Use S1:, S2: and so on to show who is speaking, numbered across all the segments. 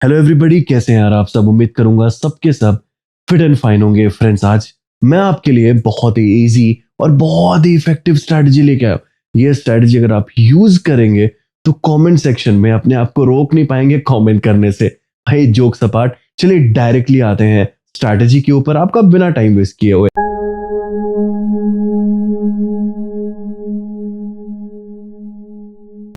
S1: Hello everybody, कैसे हैं यार आप सब। उम्मीद करूंगा सबके सब फिट एंड फाइन होंगे। फ्रेंड्स, आज मैं आपके लिए बहुत ही इजी और बहुत ही इफेक्टिव स्ट्रैटेजी लेके आया हूं। ये स्ट्रैटेजी अगर आप यूज करेंगे तो कमेंट सेक्शन में अपने आप को रोक नहीं पाएंगे कमेंट करने से। भाई जोक्स अपार्ट, चलिए डायरेक्टली आते हैं स्ट्रैटेजी के ऊपर, आपका बिना टाइम वेस्ट किए हुए।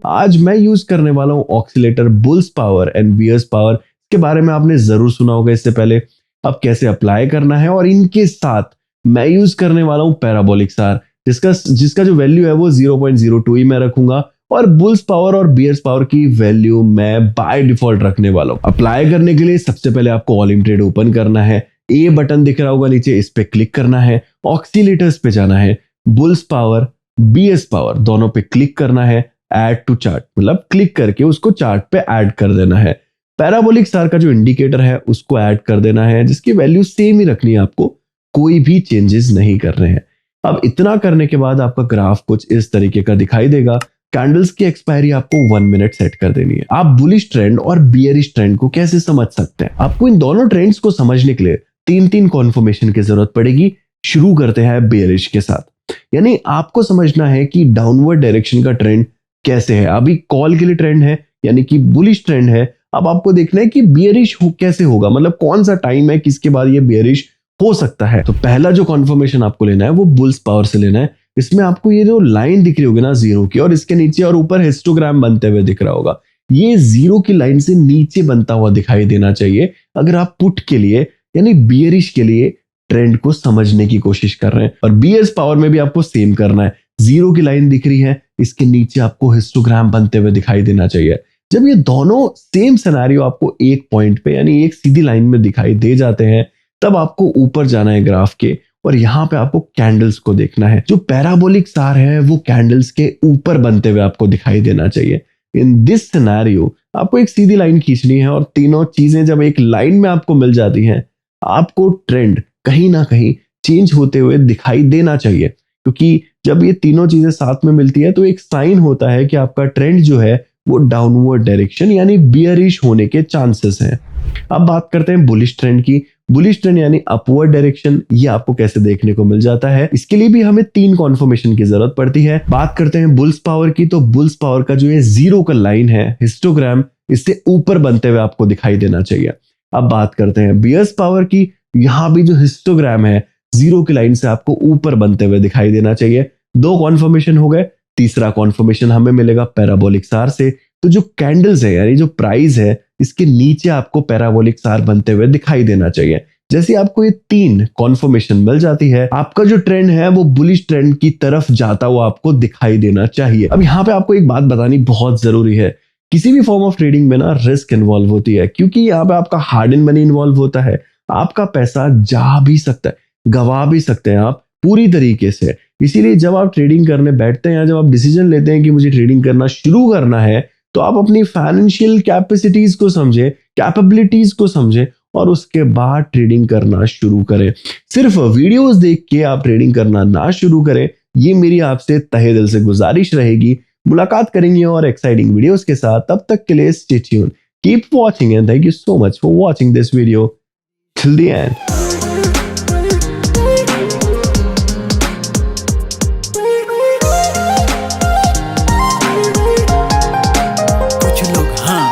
S1: आज मैं यूज करने वाला हूं oscillator bulls power and bears power. के बारे में आपने जरूर सुना होगा इससे पहले। अब कैसे अप्लाई करना है, और इनके साथ मैं यूज करने वाला हूं पैराबोलिक सार, जिसका जो वैल्यू है वो 0.02 ही मैं रखूंगा, और बुल्स पावर और बियर्स पावर की वैल्यू मैं बाय डिफॉल्ट रखने वाला हूं। अप्लाई करने के लिए सबसे पहले आपको ऑलिम ट्रेड ओपन करना है। ए बटन दिख रहा होगा नीचे, इस पे क्लिक करना है। ऑक्सीलेटर्स पे जाना है, बुल्स पावर बीएस पावर दोनों पे क्लिक करना है। ऐड टू चार्ट, मतलब क्लिक करके उसको चार्ट पे ऐड कर देना है। पैराबोलिक स्टार का जो इंडिकेटर है उसको ऐड कर देना है, जिसकी वैल्यू सेम ही रखनी है आपको, कोई भी चेंजेस नहीं कर रहे हैं। अब इतना करने के बाद आपका ग्राफ कुछ इस तरीके का दिखाई देगा। कैंडल्स की एक्सपायरी आपको 1 मिनट सेट कर देनी है। आप बुलिश ट्रेंड और बियरिश ट्रेंड को कैसे समझ सकते हैं? आपको इन दोनों ट्रेंड्स को समझने के लिए तीन कॉन्फर्मेशन की जरूरत पड़ेगी। शुरू करते हैं बियरिश के साथ। यानी आपको समझना है कि डाउनवर्ड डायरेक्शन का ट्रेंड कैसे है। अभी कॉल के लिए ट्रेंड है, यानी कि बुलिश ट्रेंड है। अब आपको देखना है कि बियरिश कैसे होगा, मतलब कौन सा टाइम है किसके बाद ये बियरिश हो सकता है। तो पहला जो कॉन्फर्मेशन आपको लेना है वो बुल्स पावर से लेना है। इसमें आपको ये जो लाइन दिख रही होगी ना जीरो की, और इसके नीचे और ऊपर हिस्टोग्राम बनते हुए दिख रहा होगा, ये जीरो की लाइन से नीचे बनता हुआ दिखाई देना चाहिए अगर आप पुट के लिए यानी बियरिश के लिए ट्रेंड को समझने की कोशिश कर रहे हैं। और बियर्स पावर में भी आपको सेम करना है। जीरो की लाइन दिख रही है, इसके नीचे आपको हिस्टोग्राम बनते हुए दिखाई देना चाहिए। जब ये दोनों सेम सिनेरियो आपको एक पॉइंट पे यानी एक सीधी लाइन में दिखाई दे जाते हैं, तब आपको ऊपर जाना है ग्राफ के, और यहाँ पे आपको कैंडल्स को देखना है। जो पैराबोलिक स्टार है वो कैंडल्स के ऊपर बनते हुए आपको दिखाई देना चाहिए। इन दिस सिनेरियो आपको एक सीधी लाइन खींचनी है, और तीनों चीजें जब एक लाइन में आपको मिल जाती हैं, आपको ट्रेंड कहीं ना कहीं चेंज होते हुए दिखाई देना चाहिए। क्योंकि जब ये तीनों चीजें साथ में मिलती है तो एक साइन होता है कि आपका ट्रेंड जो है वो डाउनवर्ड डायरेक्शन यानी बियरिश होने के चांसेस हैं। अब बात करते हैं बुलिश ट्रेंड की। बुलिश ट्रेंड यानी अपवर्ड डायरेक्शन, ये आपको कैसे देखने को मिल जाता है? इसके लिए भी हमें 3 कॉन्फर्मेशन की जरूरत पड़ती है। बात करते हैं बुल्स पावर की, तो बुल्स पावर का जो ये जीरो का लाइन है हिस्टोग्राम, इससे ऊपर बनते हुए आपको दिखाई देना चाहिए। अब बात करते हैं बियर्स पावर की। यहां भी जो हिस्टोग्राम है जीरो की लाइन से आपको ऊपर बनते हुए दिखाई देना चाहिए। 2 कॉन्फर्मेशन हो गए। तीसरा कॉन्फर्मेशन हमें मिलेगा पैराबोलिक सार से। तो जो कैंडल्स है यानी जो प्राइस है, इसके नीचे आपको पैराबोलिक सार बनते हुए दिखाई देना चाहिए। जैसे आपको ये 3 कॉन्फर्मेशन मिल जाती है, आपका जो ट्रेंड है वो बुलिश ट्रेंड की तरफ जाता हुआ आपको दिखाई देना चाहिए। अब यहाँ पे आपको एक बात बतानी बहुत जरूरी है। किसी भी फॉर्म ऑफ ट्रेडिंग में ना रिस्क इन्वॉल्व होती है, क्योंकि यहाँ पे आपका हार्ड एंड मनी इन्वॉल्व होता है। आपका पैसा जा भी सकता है, गवा भी सकते हैं आप पूरी तरीके से। इसीलिए जब आप ट्रेडिंग करने बैठते हैं या जब आप डिसीजन लेते हैं कि मुझे ट्रेडिंग करना शुरू करना है, तो आप अपनी फाइनेंशियल कैपेसिटीज को समझे, कैपेबिलिटीज को समझे, और उसके बाद ट्रेडिंग करना शुरू करें। सिर्फ वीडियोस देख के आप ट्रेडिंग करना ना शुरू करें, ये मेरी आपसे तहे दिल से गुजारिश रहेगी। मुलाकात करेंगे और एक्साइटिंग वीडियोस के साथ। तब तक के लिए stay tuned, keep watching, and thank you so much for watching this video till the end.